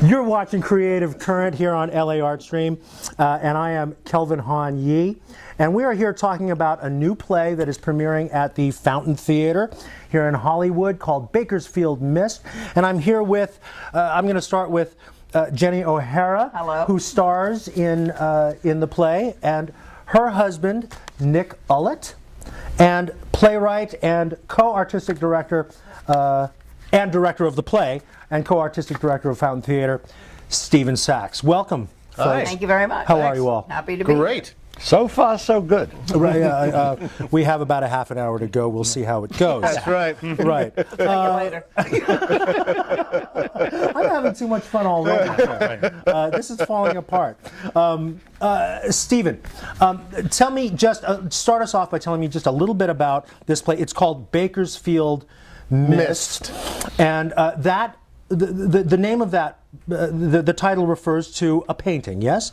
You're watching Creative Current here on Laartstream, and I am Kelvin Han Yee. And we are here talking about a new play that is premiering at the Fountain Theater here in Hollywood called Bakersfield Mist. And I'm here with, I'm going to start with Jenny O'Hara, Hello. Who stars in the play, and her husband, Nick Ullett, and playwright and co-artistic director and director of the play and co-artistic director of Fountain Theater, Stephen Sachs. Welcome, folks. Thank you very much. How are you all? Happy to be Great. here. So far, so good. Right, we have about a half an hour to go. We'll see how it goes. That's right. Right. Thank you later. I'm having too much fun already. This is falling apart. Stephen, tell me just, start us off by telling me just a little bit about this play. It's called Bakersfield Mist. And the name of that, the title refers to a painting, yes?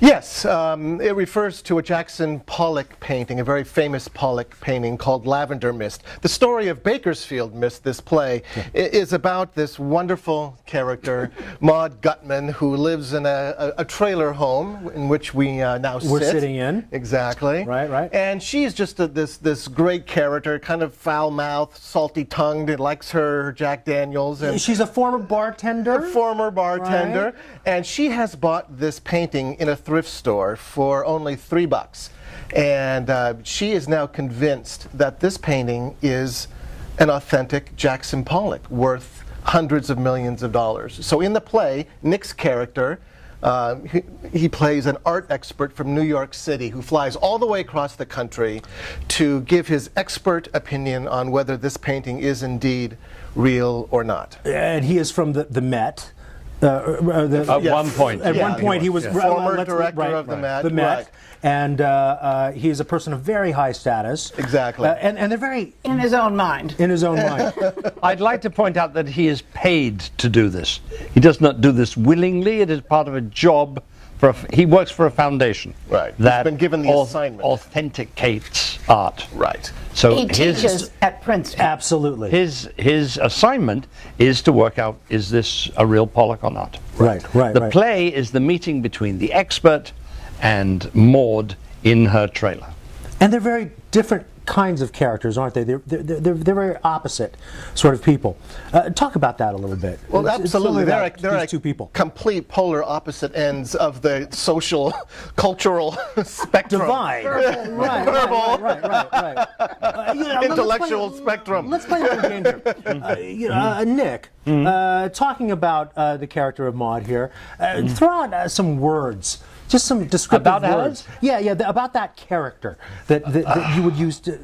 Yes, it refers to a Jackson Pollock painting, a very famous Pollock painting called Lavender Mist. The story of Bakersfield Mist, this play, is about this wonderful character, Maud Gutman, who lives in a trailer home in which we now sit. We're sitting in. Exactly. Right. And she's just this great character, kind of foul-mouthed, salty-tongued, and likes her Jack Daniels. And She's a former bartender? Former bartender, Right. and she has bought this painting in a thrift store for only $3. And she is now convinced that this painting is an authentic Jackson Pollock worth hundreds of millions of dollars. So in the play, Nick's character, he plays an art expert from New York City who flies all the way across the country to give his expert opinion on whether this painting is indeed real or not. And he is from the Met. At one point. At one point, he was former director of the Met. The Met, Right. And he is a person of very high status. Exactly. And they're very In his own mind. in his own mind. I'd like to point out that he is paid to do this. He does not do this willingly. It is part of a job. He works for a foundation. Right. He's That been given the assignment. authenticates art. Right. So He teaches at Princeton. Absolutely. his assignment is to work out, is this a real Pollock or not? Right. The play is the meeting between the expert and Maud in her trailer. And they're very different kinds of characters, aren't they? They're very opposite sort of people. Talk about that a little bit. Well, It's absolutely. really They're about these two people. complete polar opposite ends of the social, cultural spectrum. Divide. Right. Intellectual spectrum. Let's play a little game here. Nick, talking about the character of Maud here, throw out some words. Just some descriptive About words. Yeah, about that character that you would use to...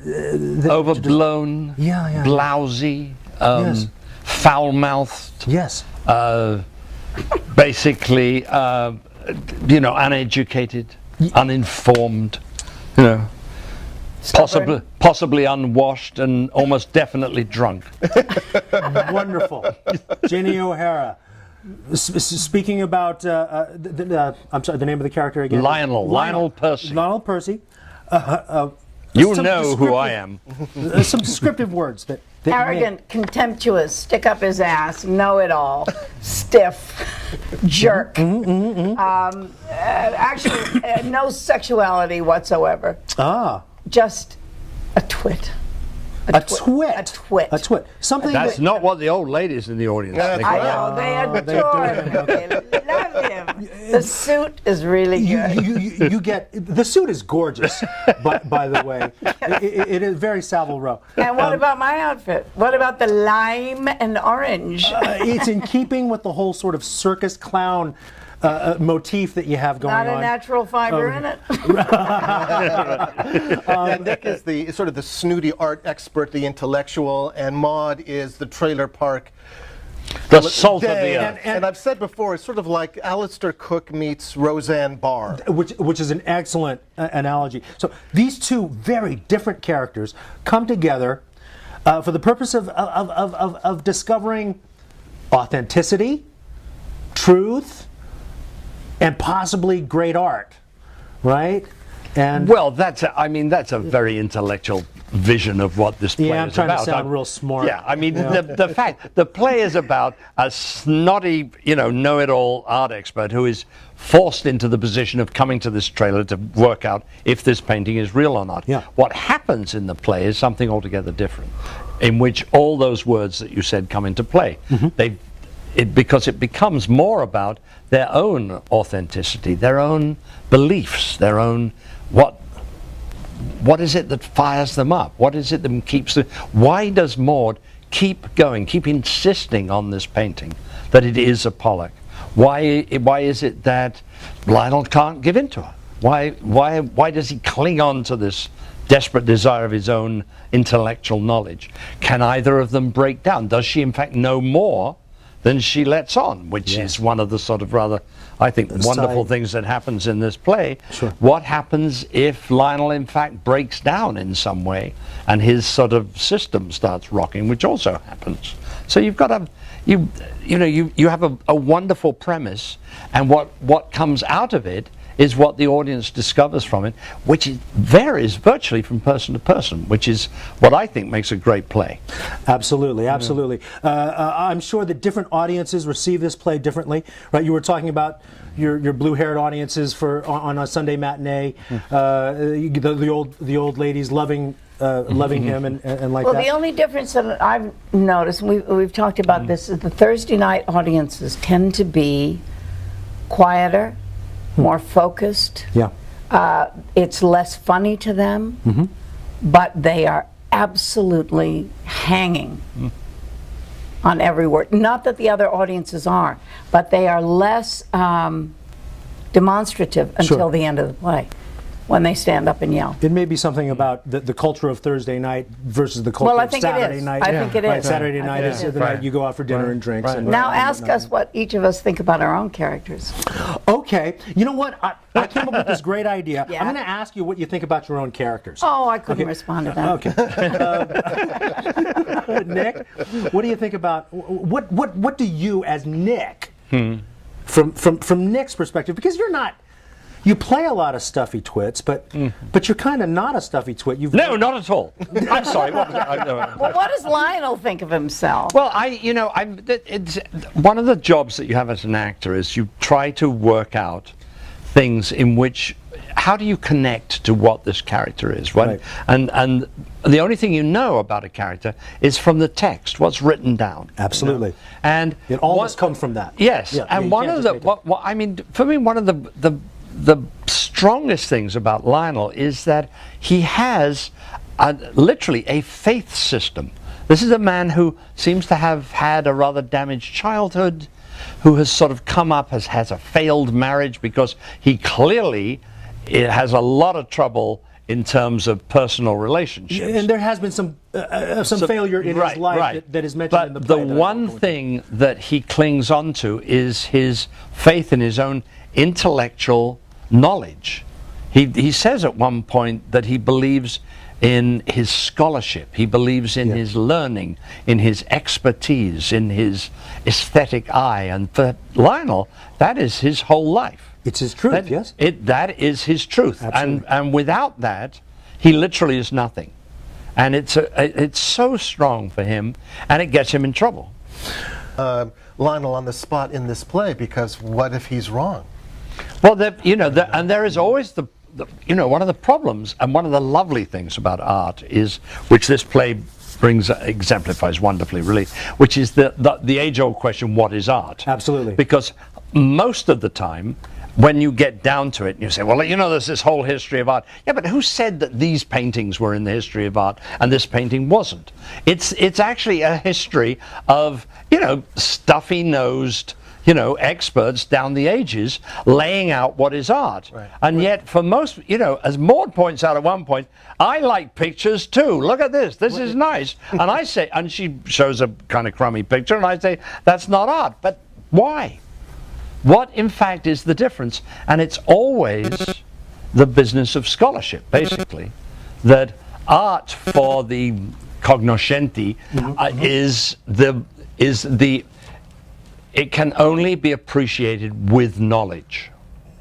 Overblown, Yeah. blousy, Yes. foul-mouthed, Yes. basically, uneducated, uninformed, Stubborn. possibly unwashed and almost definitely drunk. Wonderful. Jenny O'Hara. Speaking about, I'm sorry, the name of the character again? Lionel Percy. Lionel Percy. You Some know who I descriptive- am. Some descriptive words that Arrogant, contemptuous, stick up his ass, know-it-all, stiff, jerk. Actually, no sexuality whatsoever. Just a twit. A twit. A twit. A twit. Something That's not what the old ladies in the audience think. I know, they adore him. They love him. The suit is really good. you get the suit is gorgeous, by the way. It is very Savile Row. And what about my outfit? What about the lime and orange? It's in keeping with the whole sort of circus clown motif that you have going on. Not a natural fiber in it. Nick is the sort of the snooty art expert, the intellectual, and Maud is the trailer park. The salt of the earth. And I've said before, it's sort of like Alistair Cook meets Roseanne Barr. Which is an excellent analogy. So these two very different characters come together for the purpose of discovering authenticity, truth, and possibly great art, right? And well, that's a very intellectual vision of what this play is about. yeah, I'm trying to sound real smart. Yeah, I mean, the fact the play is about a snotty, know-it-all art expert who is forced into the position of coming to this trailer to work out if this painting is real or not. Yeah. What happens in the play is something altogether different, in which all those words that you said come into play. Because it becomes more about their own authenticity, their own beliefs, their own what is it that fires them up? What is it that keeps them? Why does Maud keep going, keep insisting on this painting that it is a Pollock? Why is it that Lionel can't give in to her? Why does he cling on to this desperate desire of his own intellectual knowledge? Can either of them break down? Does she in fact know more than she lets on, which is one of the sort of rather, I think, wonderful things that happens in this play. Sure. What happens if Lionel in fact breaks down in some way and his sort of system starts rocking, which also happens. So you've got you have a wonderful premise, and what comes out of it is what the audience discovers from it, which varies virtually from person to person, which is what I think makes a great play. Absolutely, absolutely. I'm sure that different audiences receive this play differently, right? You were talking about your blue-haired audiences on a Sunday matinee, the old ladies loving him and like that. Well, the only difference that I've noticed, and we've talked about this, is the Thursday night audiences tend to be quieter, more focused. Yeah. It's less funny to them, but they are absolutely hanging on every word. Not that the other audiences are, but they are less demonstrative until the end of the play, when they stand up and yell. It may be something about the culture of Thursday night versus the culture of Saturday night. I think it is. Saturday night is the night you go out for dinner and drinks. And now ask us what each of us think about our own characters. Okay. You know what? I came up with this great idea. Yeah. I'm going to ask you what you think about your own characters. Oh, I couldn't respond to that. Okay. Nick, what do you think about what do you as Nick from Nick's perspective, because you play a lot of stuffy twits, but you're kind of not a stuffy twit. No, not at all. I'm sorry. Well, what does Lionel think of himself? Well, it's one of the jobs that you have as an actor is you try to work out things in which, how do you connect to what this character is, right? And the only thing you know about a character is from the text, what's written down. Absolutely. And it all must come from that. Yes. Yeah, and one of for me, one of the strongest things about Lionel is that he has literally a faith system. This is a man who seems to have had a rather damaged childhood, who has sort of come up, has a failed marriage, because he clearly has a lot of trouble in terms of personal relationships. And there has been some failure in his life that is mentioned in the play. But the one thing that he clings on to is his faith in his own intellectual knowledge. He says at one point that he believes in his scholarship, he believes in his learning, in his expertise, in his aesthetic eye, and for Lionel, that is his whole life. It's his truth, yes. That is his truth. Absolutely. And without that, he literally is nothing. And it's so strong for him, and it gets him in trouble. Lionel on the spot in this play, because what if he's wrong? Well, and there is always one of the problems, and one of the lovely things about art is, which this play exemplifies wonderfully, really, which is the age-old question: what is art? Absolutely. Because most of the time, when you get down to it, you say, well, there's this whole history of art. Yeah, but who said that these paintings were in the history of art and this painting wasn't? It's actually a history of, stuffy-nosed, experts down the ages laying out what is art. Right. And yet for most, as Maud points out at one point, I like pictures too. Look at this. This is nice. And I say, and she shows a kind of crummy picture, and I say, that's not art. But why? What, in fact, is the difference? And it's always the business of scholarship, basically, that art for the cognoscenti it can only be appreciated with knowledge.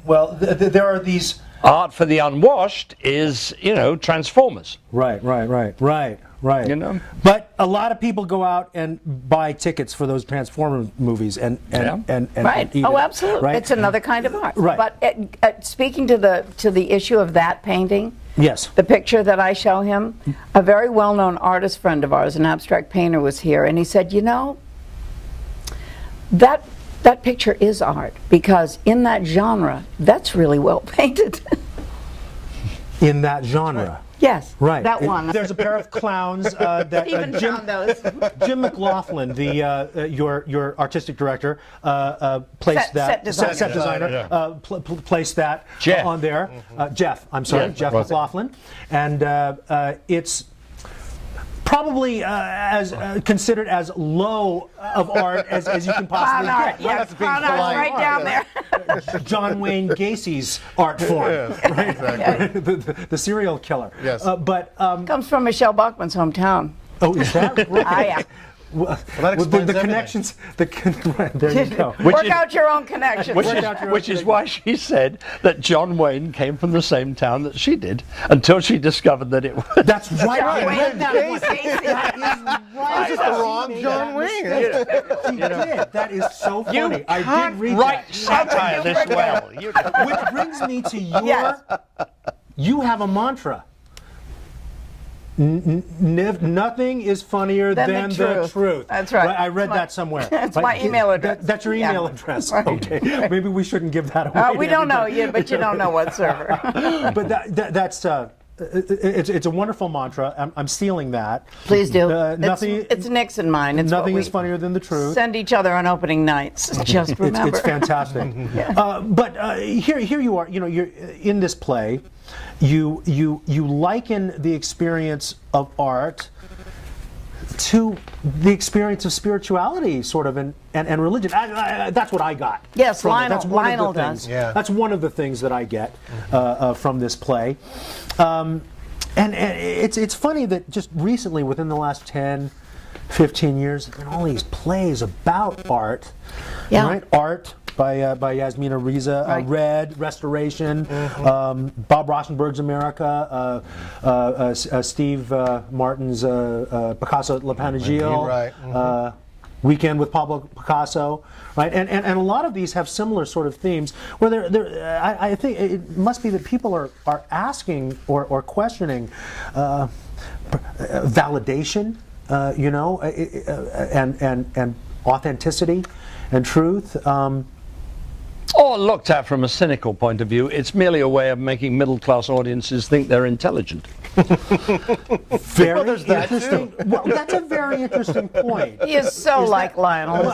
Well, there are these Art for the unwashed is, Transformers. Right. You know? But a lot of people go out and buy tickets for those Transformers movies and Right. eat Oh, it, absolutely. right? It's another kind of art. Right. But speaking to the issue of that painting, Yes. the picture that I show him, a very well-known artist friend of ours, an abstract painter, was here, and he said, that picture is art, because in that genre, that's really well painted. In that genre. Yes, Right. that one. There's a pair of clowns that Stephen found those. Jim McLaughlin, your artistic director, placed Set designer. set designer, placed that Jeff. on there. Jeff, I'm sorry, Yeah, Jeff right. McLaughlin, and it's probably as considered as low of art as you can possibly Clown art, get. yes, clown art's right down there. John Wayne Gacy's art form, right? The serial killer. Yes. But Comes from Michelle Bachman's hometown. oh, is that right? Ah, yeah. Well, that explains the everything. connections. Right, there you go. Work out your own connections. Which is why she said that John Wayne came from the same town that she did, until she discovered that it was. That's right. John I Wayne read that one. Gacy. That is right. This is the wrong John Wayne. She did. That is so funny. I can't did read write that. satire this well. Which brings me to your. Yes. You have a mantra. Nothing is funnier than the truth. That's right. I read That's my- that somewhere. that's my email address. That's your email Yeah. address. Right. Okay. Maybe we shouldn't give that away. We to don't know everybody. you, but you don't know what server. But that's it's a wonderful mantra. I'm stealing that. Please do. Nothing. It's Nick's and mine. It's Nothing what is funnier than the truth. Send each other on opening nights. Just remember. It's fantastic. But here you are. You're in this play. You liken the experience of art to the experience of spirituality, sort of, and religion. That's what I got. Yes, from it. Lionel- That's one Lionel of the things. does. Yeah. That's one of the things that I get from this play. And it's funny that just recently, within the last 10, 15 years, there have been all these plays about art. Yeah. Right? Art by Yasmina Reza, Right. Red, Restoration, Bob Rauschenberg's America, Steve Martin's Picasso La Panegile, Right. Weekend with Pablo Picasso, right? And a lot of these have similar sort of themes where I think it must be that people are asking or questioning validation, and authenticity and truth. Or looked at from a cynical point of view, it's merely a way of making middle-class audiences think they're intelligent. Very there's that interesting. Well, that's a very interesting point. He is so like Lionel.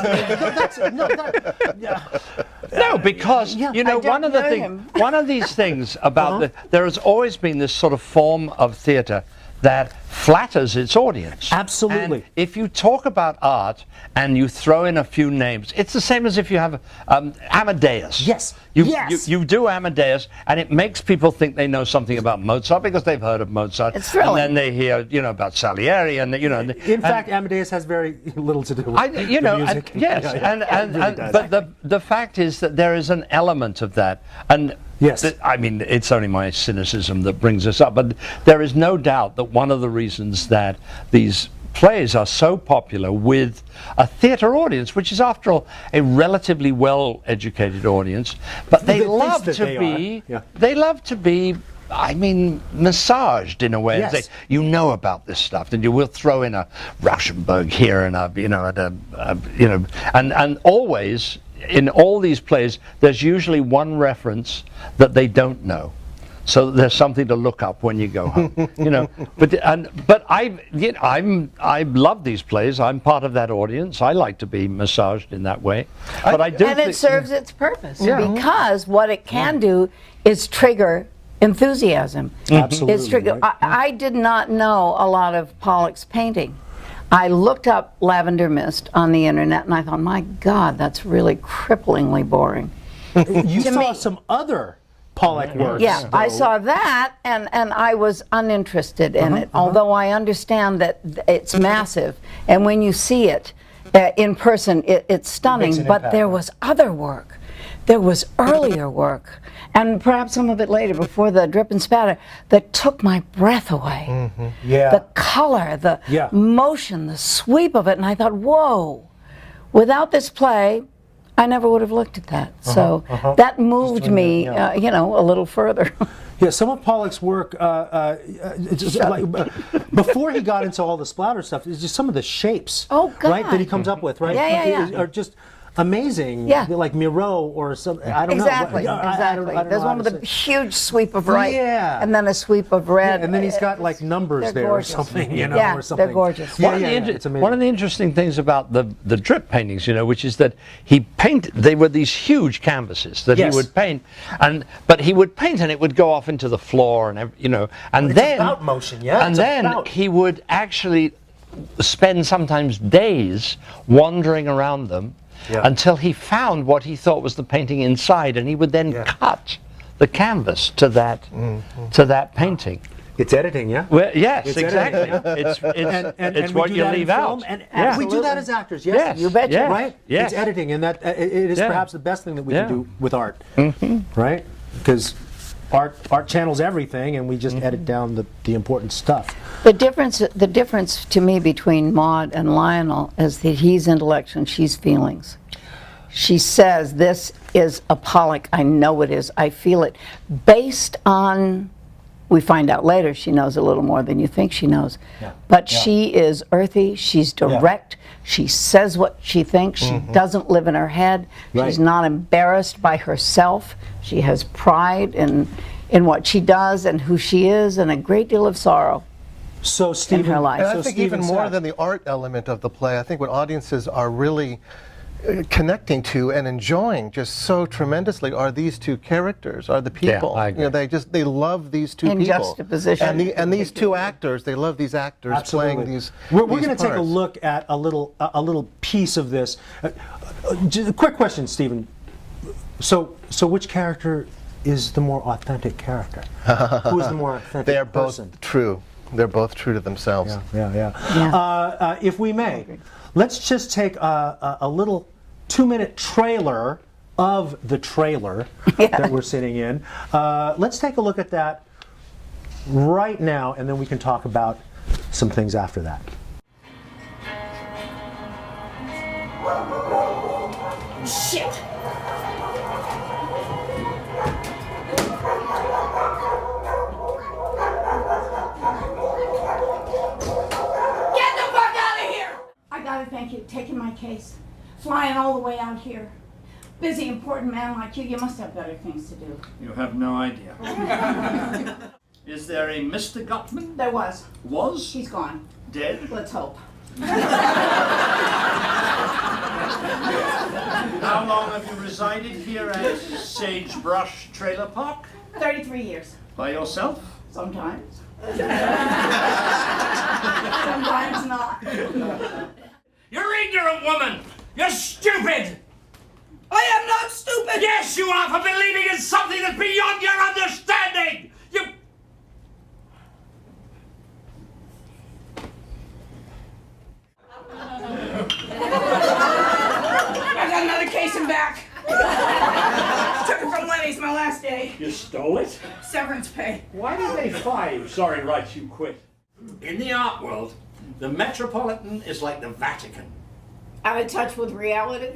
No, because Yeah. you know I don't one of the know things, him. one of these things about there has always been this sort of form of theatre that flatters its audience. Absolutely. And if you talk about art and you throw in a few names, it's the same as if you have Amadeus. Yes. You, Yes. you do Amadeus, and it makes people think they know something about Mozart because they've heard of Mozart. It's thrilling. And then they hear, about Salieri, and In fact, Amadeus has very little to do with the music. Yeah, it really does. But the fact is that there is an element of that, and Yes. I mean, it's only my cynicism that brings this up, but there is no doubt that one of the reasons that these plays are so popular with a theatre audience, which is, after all, a relatively well-educated audience, but they That thinks love that to they be, are. Yeah. they love to be. I mean, massaged in a way. Yes. They, you know about this stuff, and you will throw in a Rauschenberg here and and always in all these plays, there's usually one reference that they don't know, so there's something to look up when you go home. But I love these plays. I'm part of that audience. I like to be massaged in that way. But I do And think it serves its purpose, Yeah. because what it can do is trigger enthusiasm. Absolutely, It's trigger. right. I did not know a lot of Pollock's painting. I looked up Lavender Mist on the internet, and I thought, my God, that's really cripplingly boring. You To saw me- some other Pollock works. Yeah, I though. saw that, and I was uninterested in it, although I understand that it's massive, and when you see it in person, it's stunning, makes an but impact, there right. was other work there was earlier work, and perhaps some of it later, before the drip and spatter, that took my breath away. Yeah. The color, the Yeah. motion, the sweep of it, and I thought, whoa, without this play, I never would have looked at that. So that moved me, you know, a little further. Yeah, some of Pollock's work, just before he got into all the splatter stuff, is just some of the shapes, Oh, God. right, that he comes up with, right? Yeah. Are just amazing. Yeah. Like Miro or something. I don't Exactly, know. exactly. There's one with a huge sweep of right, Yeah. and then a sweep of red. And then he's got like numbers They're there gorgeous. or something, you know, Yeah, or something. they're gorgeous. Yeah, One, yeah, of the yeah, it's amazing. one of the interesting things about the drip paintings, you know, which is that he painted, they were these huge canvases that Yes. he would paint, but he would paint and it would go off into the floor and, you know, and It's then about motion, yeah. and It's then about- he would actually spend sometimes days wandering around them until he found what he thought was the painting inside, and he would then cut the canvas to that painting. It's editing, yeah? Well, yes, It's exactly. editing. It's And we what do you that in leave film, out. and we do that as actors, yes. Yes. You betcha. Yes. Right? Yes. It's editing, and that it is Yeah. perhaps the best thing that we Yeah. can do with art, right? Because art channels everything, and we just edit down the important stuff. The difference to me between Maude and Lionel is that he's intellect and she's feelings. She says, this is a Pollock, I know it is, I feel it. Based on, we find out later she knows a little more than you think she knows. Yeah. But Yeah. she is earthy, she's direct, she says what she thinks, she doesn't live in her head, she's Right. not embarrassed by herself, she has pride in what she does and who she is, and a great deal of sorrow. So Stephen, her life. And I so think Stephen even more Sachs- than the art element of the play, I think what audiences are really connecting to and enjoying just so tremendously are these two characters, are the people. I agree. You know, they love these two In people. juxtaposition. And these two actors, they love these actors Absolutely. playing these. We're these going to take a parts. look at a little piece of this. Just a quick question, Stephen. So which character is the more authentic character? Who is the more authentic They are person? both true. They're both true to themselves. Yeah. If we may, let's just take a little 2-minute trailer of the trailer that we're sitting in. Let's take a look at that right now, and then we can talk about some things after that. Shit! Get the fuck out of here! I gotta thank you for taking my case. Flying all the way out here. Busy, important man like you must have better things to do. You have no idea. Is there a Mr. Gutman? There was. Was? He's gone. Dead? Let's hope. How long have you resided here at Sagebrush Trailer Park? 33 years. By yourself? Sometimes. Sometimes not. You're ignorant, woman! You're stupid! I am not stupid! Yes, you are, for believing in something that's beyond your understanding! You... I got another case in back. Took it from Lenny's my last day. You stole it? Severance pay. Why did they fire you? Sorry, right, you quit. In the art world, the Metropolitan is like the Vatican. Out of touch with reality?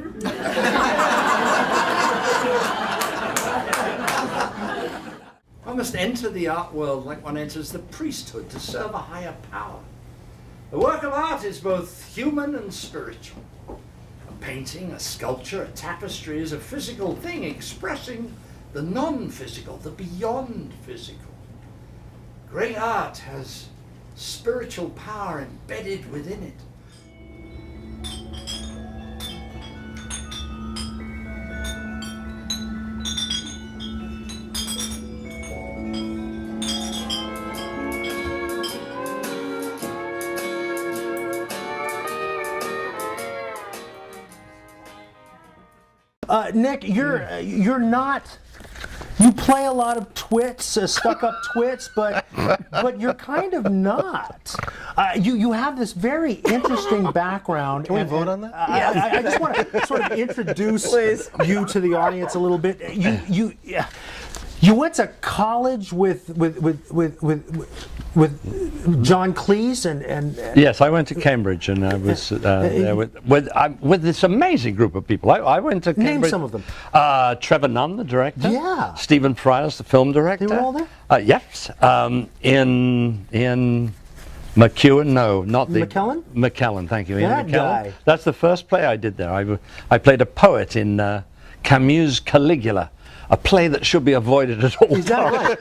One must enter the art world like one enters the priesthood to serve a higher power. The work of art is both human and spiritual. A painting, a sculpture, a tapestry is a physical thing expressing the non-physical, the beyond physical. Great art has spiritual power embedded within it. Nick, you're not. You play a lot of twits, stuck-up twits, but you're kind of not. You have this very interesting background. Can we vote on that? I just want to sort of introduce you to the audience a little bit. You went to college with John Cleese and Yes, I went to Cambridge, and I was there with this amazing group of people. I went to Cambridge. Name some of them. Trevor Nunn, the director. Yeah. Stephen Fryers, the film director. They were all there? Yes. In McEwen, no, not the McKellen? McKellen, thank you. Ian That McKellen. guy. That's the first play I did there. I played a poet in Camus' Caligula, a play that should be avoided at all. Is that right?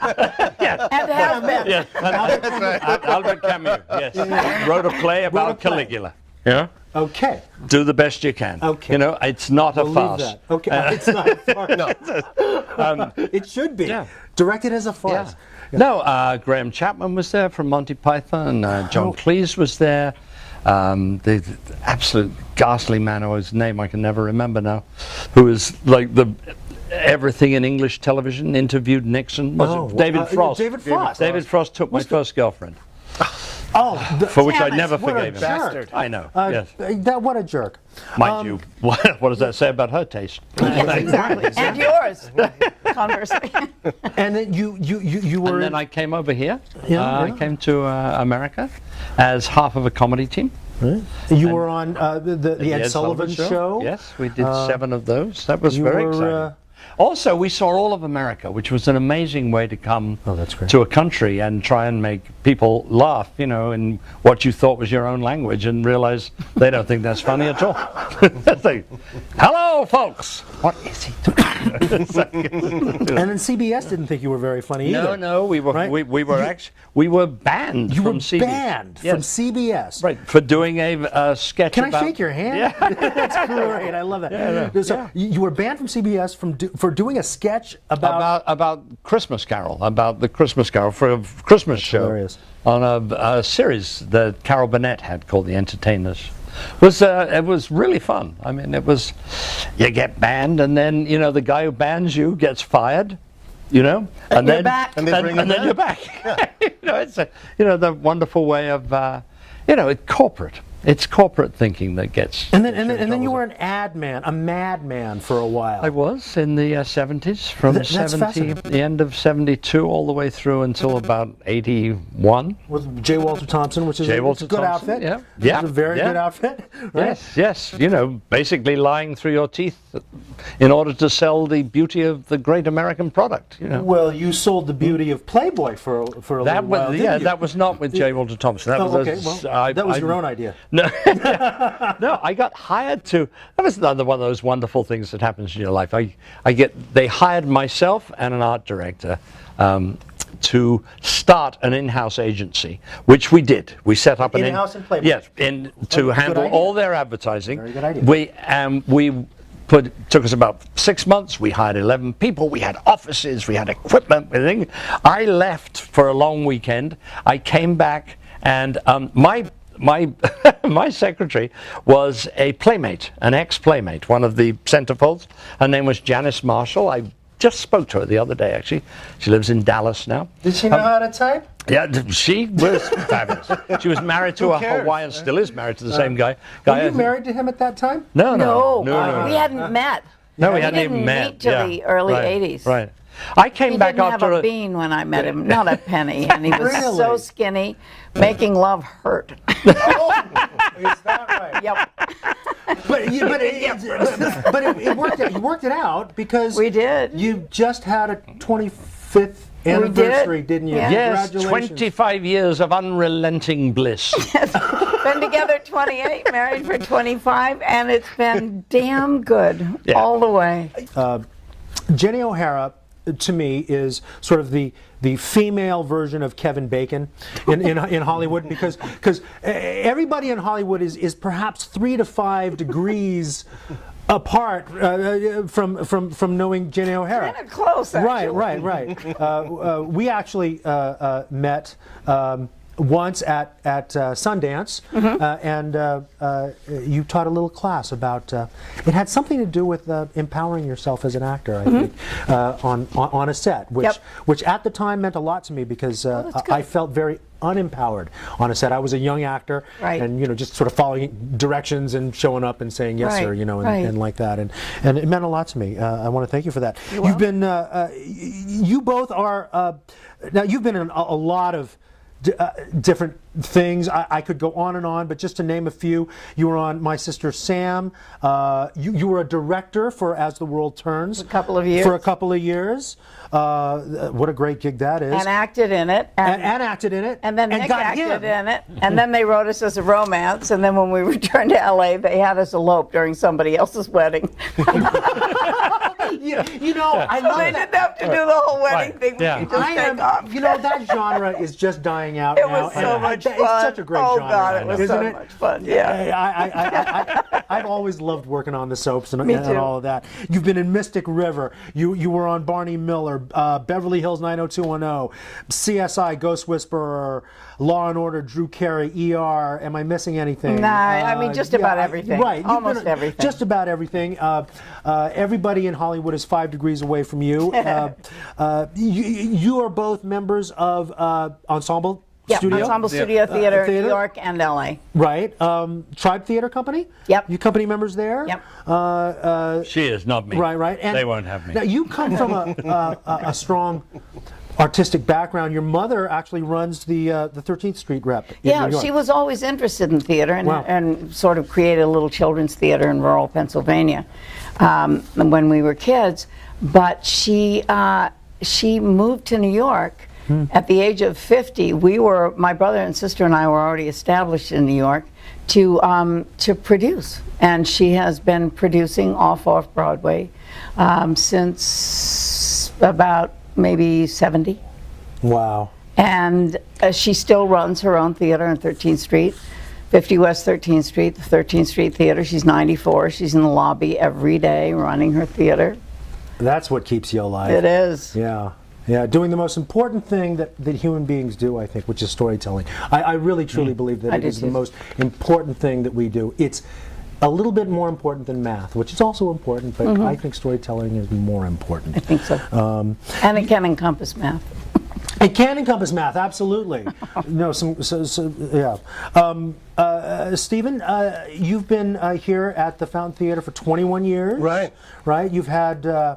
And have been. Yes, Albert Camus. Yes, wrote a play about Caligula. Yeah. Okay. Do the best you can. Okay. You know, it's not a Believe farce. that. Okay. It's not a farce. No. It should be. Yeah. Directed as a farce. Yeah. No, Graham Chapman was there from Monty Python. John Cleese was there. The absolute ghastly man whose name I can never remember now, who was like the everything in English television, interviewed Nixon. Was it David Frost? David Frost. David Frost took my first girlfriend, Oh, for which I Damn it, never what a forgave him. bastard. I know. Yes. Yes. What a jerk. Mind you, what does that say about her taste? Exactly. And yours, conversely. And then you were. And then I came over here. Yeah, I yeah. came to America as half of a comedy team. You were on the Ed Sullivan Show. Yes, we did 7 of those. That was you very were, exciting. Also, we saw all of America, which was an amazing way to come that's great. to a country and try and make people laugh, you know, in what you thought was your own language, and realize they don't think that's funny at all. They, hello, folks. What is he doing? And then CBS didn't think you were very funny either. No, we were Right? we were banned You from were CBS. banned from Yes. CBS. Right, for doing a sketch Can about... I shake your hand? Yeah. That's great. I love that. Yeah, So you were banned from CBS for doing a sketch about Christmas Carol, about the Christmas Carol for a Christmas show hilarious. on a series that Carol Burnett had called The Entertainers. It was really fun. I mean, it was, you get banned, and then, you know, the guy who bans you gets fired, you know, and You're then back. And they bring him then you're back. You know, it's the wonderful way of, you know, it's corporate thinking that gets. And then you were an ad man, a madman for a while. I was in the 70s, from That's 70, fascinating. the end of 72 all the way through until about 81. With J. Walter Thompson, which is J. a Walter good Thompson, outfit. yeah. It's Yeah, a very yeah. good outfit. Right? Yes, you know, basically lying through your teeth in order to sell the beauty of the great American product, you know. Well, you sold the beauty of Playboy for a little while, didn't you? that was not with J. Walter Thompson. That Oh, was okay, well, that was your own idea. No, no, I got hired to. That was another one of those wonderful things that happens in your life. They hired myself and an art director to start an in-house agency, which we did. We set up an In-house in Playboy? Yes, to handle idea. all their advertising. Very good idea. We took us about 6 months. We hired 11 people. We had offices. We had equipment. Everything. I left for a long weekend. I came back, and my secretary was a playmate, an ex-playmate, one of the centerfolds. Her name was Janice Marshall. I just spoke to her the other day, actually. She lives in Dallas now. Did she know how to type? Yeah, she was fabulous. She was married to a cares, Hawaiian, still is married to the same guy. Were you married to him at that time? No. We hadn't met. No, we hadn't even didn't met. meet till the early right, 80s. Right. I came He back didn't after have a bean when I met him, not a penny, and he was Really? so skinny, making love hurt. Oh, is that right? Yep, But it worked out. You worked it out because we did. you just had a 25th anniversary, didn't you? Yeah. Yes, Congratulations. 25 years of unrelenting bliss. Been together 28, married for 25, and it's been damn good all the way. Jenny O'Hara, to me, is sort of the female version of Kevin Bacon in Hollywood, because everybody in Hollywood is perhaps 3 to 5 degrees apart from knowing Jenny O'Hara. Kind of close, actually. Right. We actually met once at Sundance, and you taught a little class about. It had something to do with empowering yourself as an actor, I think, on a set, which at the time meant a lot to me because I felt very unempowered on a set. I was a young actor, and just sort of following directions and showing up and saying yes sir, and like that, and it meant a lot to me. I want to thank you for that. You've been, you both are now. You've been in a lot of different things. I could go on and on, but just to name a few, you were on My Sister Sam. You were a director for As the World Turns. A couple of years. For a couple of years. What a great gig that is. And acted in it. And acted in it. And then Nick acted in it. And then they wrote us as a romance. And then when we returned to LA, they had us elope during somebody else's wedding. I love they didn't have to do the whole wedding thing. We could just take off. That genre is just dying out It now. was so much fun. It's such a great genre. Oh God, it was so much fun. Yeah. I've always loved working on the soaps and Me too. all of that. You've been in Mystic River. You were on Barney Miller, Beverly Hills 90210, CSI, Ghost Whisperer, Law and Order, Drew Carey, ER. Am I missing anything? Nah, I mean just about everything. Right. Almost everything. Just about everything. Everybody in Hollywood is 5 degrees away from you. You are both members of Ensemble Studio? Ensemble Studio Theater, New York and LA. Right. Tribe Theater Company? Yep. You company members there? Yep. She is, not me. Right. And they won't have me. Now, you come from a strong artistic background. Your mother actually runs the 13th Street Rep in New York. She was always interested in theater and sort of created a little children's theater in rural Pennsylvania when we were kids. But she moved to New York at the age of 50. My brother and sister and I were already established in New York to produce. And she has been producing off Broadway since about maybe 70. Wow. And she still runs her own theater on 13th Street, 50 West 13th Street, the 13th Street Theater. She's 94. She's in the lobby every day running her theater. That's what keeps you alive. It is. Yeah. Yeah, doing the most important thing that human beings do, I think, which is storytelling. I really, truly believe that it is the most important thing that we do. It's a little bit more important than math, which is also important, but I think storytelling is more important. I think so. And it can encompass math. It can encompass math, absolutely. Stephen, you've been here at the Fountain Theater for 21 years. Right. Right. You've had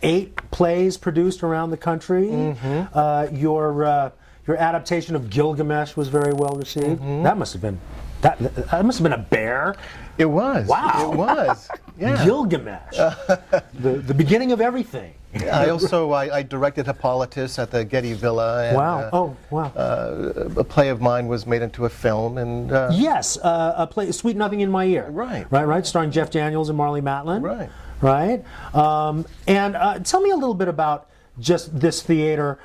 8 plays produced around the country. Your adaptation of Gilgamesh was very well received. That must have been a bear. It was. Wow. It was. Yeah. Gilgamesh. the beginning of everything. I directed Hippolytus at the Getty Villa. And, Wow. A play of mine was made into a film, and yes, a play, Sweet Nothing in My Ear. Right, starring Jeff Daniels and Marlee Matlin. Right. And tell me a little bit about just this theater.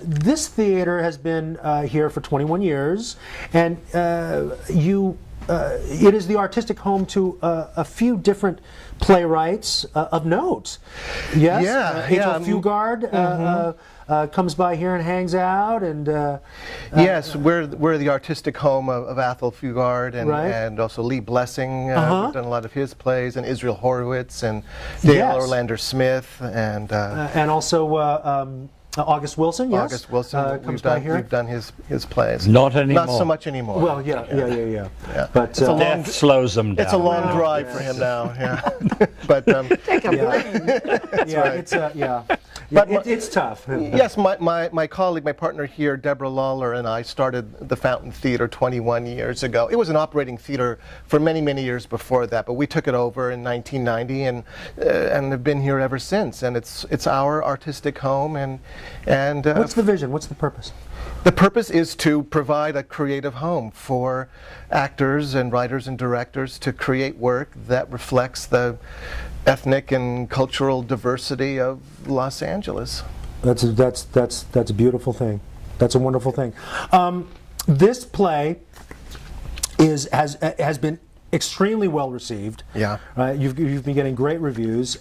This theater has been here for 21 years, and it is the artistic home to a few different playwrights of note. Yes? Angel Fugard comes by here and hangs out, and yes, we're the artistic home of Athol Fugard and also Lee Blessing. We've done a lot of his plays, and Israel Horowitz and Dale Orlander Smith, and also August Wilson. Yes, August Wilson. Comes by here. We've done his plays. Not anymore. Not so much anymore. Well, yeah. But death slows them down. It's a long drive for him now. Yeah, but Take a break. It's tough. Yes, my colleague, my partner here, Deborah Lawler, and I started the Fountain Theater 21 years ago. It was an operating theater for many, many years before that, but we took it over in 1990 and have been here ever since. And it's our artistic home. And what's the vision? What's the purpose? The purpose is to provide a creative home for actors and writers and directors to create work that reflects the ethnic and cultural diversity of Los Angeles. That's a beautiful thing. That's a wonderful thing. This play has been extremely well received. Yeah. You've been getting great reviews.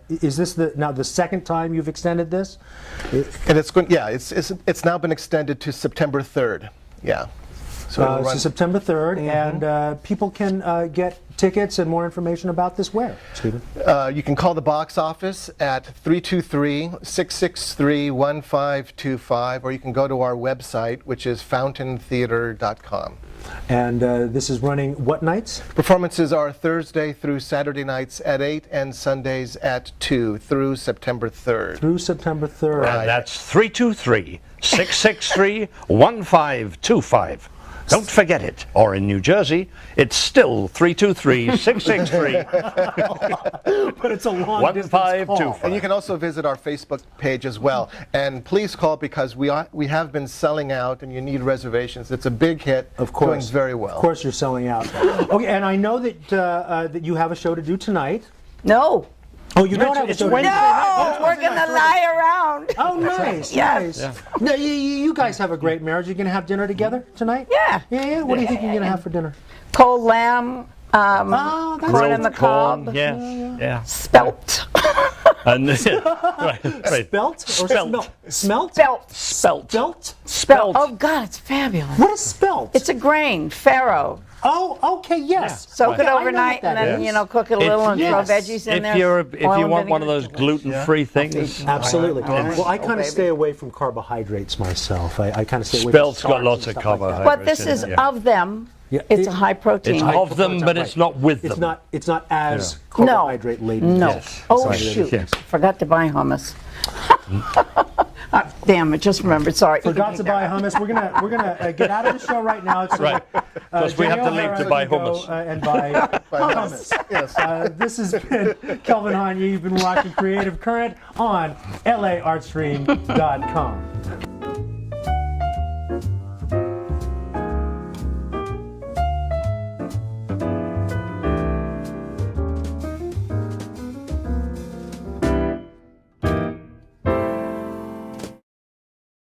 Is this now the second time you've extended this? And it's now been extended to September 3rd. Yeah. So it'll So run- September 3rd, and people can get tickets and more information about this where, Stephen? You can call the box office at 323-663-1525, or you can go to our website, which is fountaintheater.com. And this is running what nights? Performances are Thursday through Saturday nights at 8 and Sundays at 2 through September 3rd. Through September 3rd. And that's 323-663-1525. Don't forget it. Or in New Jersey, it's still 323-663. But it's a long distance call. 1525. And you can also visit our Facebook page as well. And please call, because we have been selling out and you need reservations. It's a big hit. Of course. Doing very well. Of course you're selling out. Okay, and I know that that you have a show to do tonight. No. Oh, you don't have a it's show to do Wednesday tonight? No, we're going to lie around. Oh, nice, Yes. nice. No, you guys have a great marriage. You're going to have dinner together tonight? Yeah. Yeah. What do you think you're going to have for dinner? Cold lamb, Oh, that's corn on the Corn, cob, yeah. spelt. And right. Spelt or Spelt. Smelt? Spelt. Spelt? Spelt. Oh, God, it's fabulous. What is spelt? It's a grain, farro. Oh, okay, yes. Soak Okay, it I know overnight what that and then, is. you know, cook it a little and yes. throw veggies in there. If oil you and want one of vinegar. those gluten-free things, Absolutely. Well, I kind of baby. stay away from carbohydrates myself. I kind of stay away Spelt's from got starch lots and of stuff like that. carbohydrates. But this is Yeah. of them. Yeah, It's a high protein. It's of them, but it's not with them. It's not as No. carbohydrate laden. No. Yes. Oh, Sorry. shoot. Yes. Forgot to buy hummus. Damn it, just remembered. Sorry. You Forgot can to take buy that. hummus. We're gonna get out of the show right now. So Right. Because we have to leave to buy hummus. And buy hummus. Yes. This has been Kelvin Hanya. You've been watching Creative Current on LAArtstream.com.